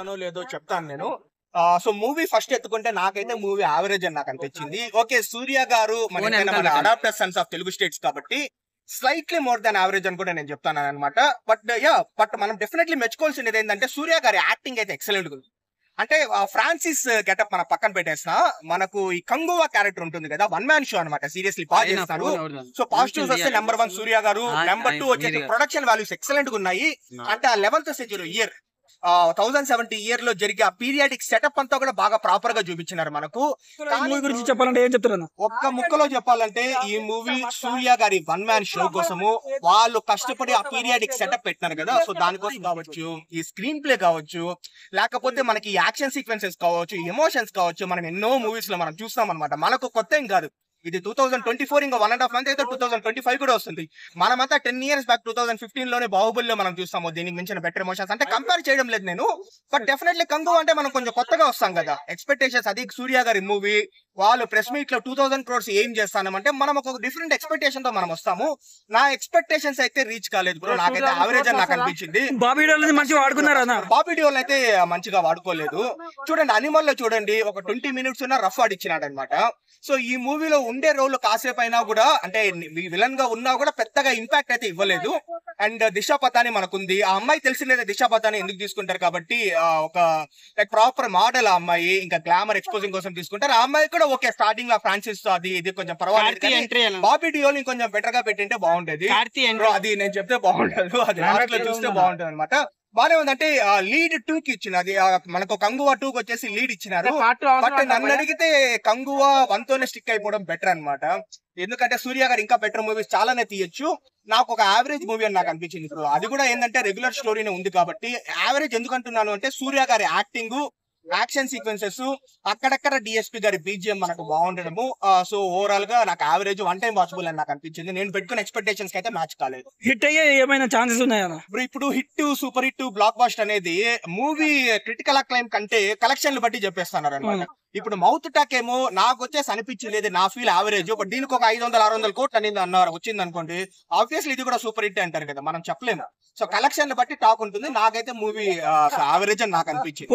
లేదో చెప్తాను నేను. సో మూవీ ఫస్ట్ ఎత్తుకుంటే నాకైతే మూవీ యావరేజ్ అని నాకు అనిపించింది. ఓకే, సూర్య గారు మన adapter Sons of Telugu states కాబట్టి స్లైట్లీ మోర్ దాన్ యావరేజ్ అని కూడా నేను చెప్తాను అనమాట. బట్ మనం డెఫినెట్లీ మెచ్చుకోవాల్సింది ఏంటంటే సూర్య గారి యాక్టింగ్ అయితే ఎక్సలెంట్ ఉంది. అంటే ఫ్రాన్సిస్ గెటప్ మన పక్కన పెట్టేసిన మనకు ఈ కంగువా క్యారెక్టర్ ఉంటుంది కదా, వన్ మ్యాన్ షో అనమాట. సీరియస్లీ బాగా చేస్తారు. సో పాజిటివ్స్ వస్తే నెంబర్ 1 సూర్య గారు, నెంబర్ 2 వచ్చేసి ప్రొడక్షన్ వాల్యూస్ ఎక్సలెంట్ గా ఉన్నాయి. అంటే ఆ 11th సెంచరీ ఇయర్ 1070 ఇయర్ లో జరిగే ఆ పీరియాడిక్ సెటప్ అంతా కూడా బాగా ప్రాపర్ గా చూపించినారు మనకు. గురించి చెప్పాలంటే ఏం చెప్తారు? ఒక్క ముక్కలో చెప్పాలంటే ఈ మూవీ సూర్య గారి వన్ మ్యాన్ షో కోసము వాళ్ళు కష్టపడి ఆ పీరియాడిక్ సెటప్ పెట్టినారు కదా, సో దానికోసం కావచ్చు, ఈ స్క్రీన్ ప్లే కావచ్చు, లేకపోతే మనకి యాక్షన్ సీక్వెన్సెస్ కావచ్చు, ఎమోషన్స్ కావచ్చు, మనం ఎన్నో మూవీస్ లో మనం చూస్తాం అనమాట. మనకు కొత్త ఏం కాదు ఇది. 2024 ఇంకా 1.5 month అయితే 2025 కూడా వస్తుంది. మనమంతా 10 years బ్యాక్ 2015 లోనే బాహుబలిలో మనం చూస్తాము దీనికి మించిన బెటర్ ఎమోషన్స్. అంటే కంపేర్ చేయడం లేదు నేను, బట్ డెఫినెట్లీ కంగు అంటే మనం కొంచెం కొత్తగా వస్తాం కదా, ఎక్స్పెక్టేషన్స్. అది సూర్య గారి మూవీ, వాళ్ళు ప్రెస్ మీట్ లో 2000 crores ఏం చేస్తానంటే మనం ఒక డిఫరెంట్ ఎక్స్పెక్టేషన్ తో మనం వస్తాము. నా ఎక్స్పెక్టేషన్స్ అయితే రీచ్ కాలేదు బ్రో, నాకైతే యావరేజ్ అని నాకు అనిపించింది. బాబీ డియోల్ మంచిగా వాడుకున్నారా? బాబీ డియోల్ అయితే మంచిగా వాడుకోలేదు. చూడండి అనిమల్ లో చూడండి, ఒక 20 minutes ఉన్న రఫ్ ఆడిచ్చినాడు అనమాట. సో ఈ మూవీలో ఉండే రోల్ కాసేపు అయినా కూడా, అంటే విలన్ గా ఉన్నా కూడా పెద్దగా ఇంపాక్ట్ అయితే ఇవ్వలేదు. అండ్ దిశా పతాని మనకుంది. ఆ అమ్మాయి తెలిసినదే దిశా పతాని ఎందుకు తీసుకుంటారు కాబట్టి, ఒక లైక్ ప్రాపర్ మోడల్ ఆ అమ్మాయి, ఇంకా గ్లామర్ ఎక్స్పోజింగ్ కోసం తీసుకుంటారు. ఆ అమ్మాయి కూడా ఓకే, స్టార్టింగ్ లో ఫ్రాన్సిస్ అది ఇది కొంచెం పర్వాలేదు. బాబీ డియోల్ కొంచెం బెటర్ గా పెట్టింటే బాగుండేది. అది నేను చెప్తే బాగుండదు, అది లాస్ట్ లో చూస్తే బాగుంటది అనమాట. బానే ఉందంటే లీడ్ 2 కి ఇచ్చిన, అది మనకు కంగువా 2 కి వచ్చేసి లీడ్ ఇచ్చినారు. బట్ నన్ను అడిగితే కంగువా 1 తోనే స్టిక్ అయిపోవడం బెటర్ అనమాట. ఎందుకంటే సూర్య గారు ఇంకా బెటర్ మూవీస్ చాలానే తీయొచ్చు. నాకు ఒక యావరేజ్ మూవీ అని నాకు అనిపించింది ఇప్పుడు. అది కూడా ఏంటంటే రెగ్యులర్ స్టోరీనే ఉంది కాబట్టి యావరేజ్ ఎందుకంటున్నాను అంటే, సూర్య గారి యాక్టింగ్, యాక్షన్ సీక్వెన్సెస్, అక్కడక్కడ డిఎస్పీ గారి బీజిఎం మనకు బాగుండడము. సో ఓవరాల్ గా నాకు యావరేజ్ 1 time వాచబుల్ అని నాకు అనిపించింది. నేను పెట్టుకున్న ఎక్స్పెక్టేషన్స్ అయితే మ్యాచ్ కాలేదు. హిట్ అయ్యే ఏమైనా ఛాన్సెస్ ఉన్నాయా? ఇప్పుడు hit, super hit, blockbuster అనేది మూవీ క్రిటికల్ అక్లైమ్ కంటే కలెక్షన్లు బట్టి చెప్పేస్తున్నారు అనమాట. ఇప్పుడు మౌత్ టాక్ ఏమో నాకు వచ్చేసి అనిపించలేదు, నా ఫీల్ యావరేజ్. బట్ దీనికి ఒక 500-600 కోట్లు అనేది అన్నారు వచ్చింది అనుకోండి, ఆబ్వియస్లీ ఇది కూడా సూపర్ హిట్ అంటారు కదా, మనం చెప్పలేము. సో కలెక్షన్లు బట్టి టాక్ ఉంటుంది. నాకైతే మూవీ యావరేజ్ అని నాకు అనిపించింది.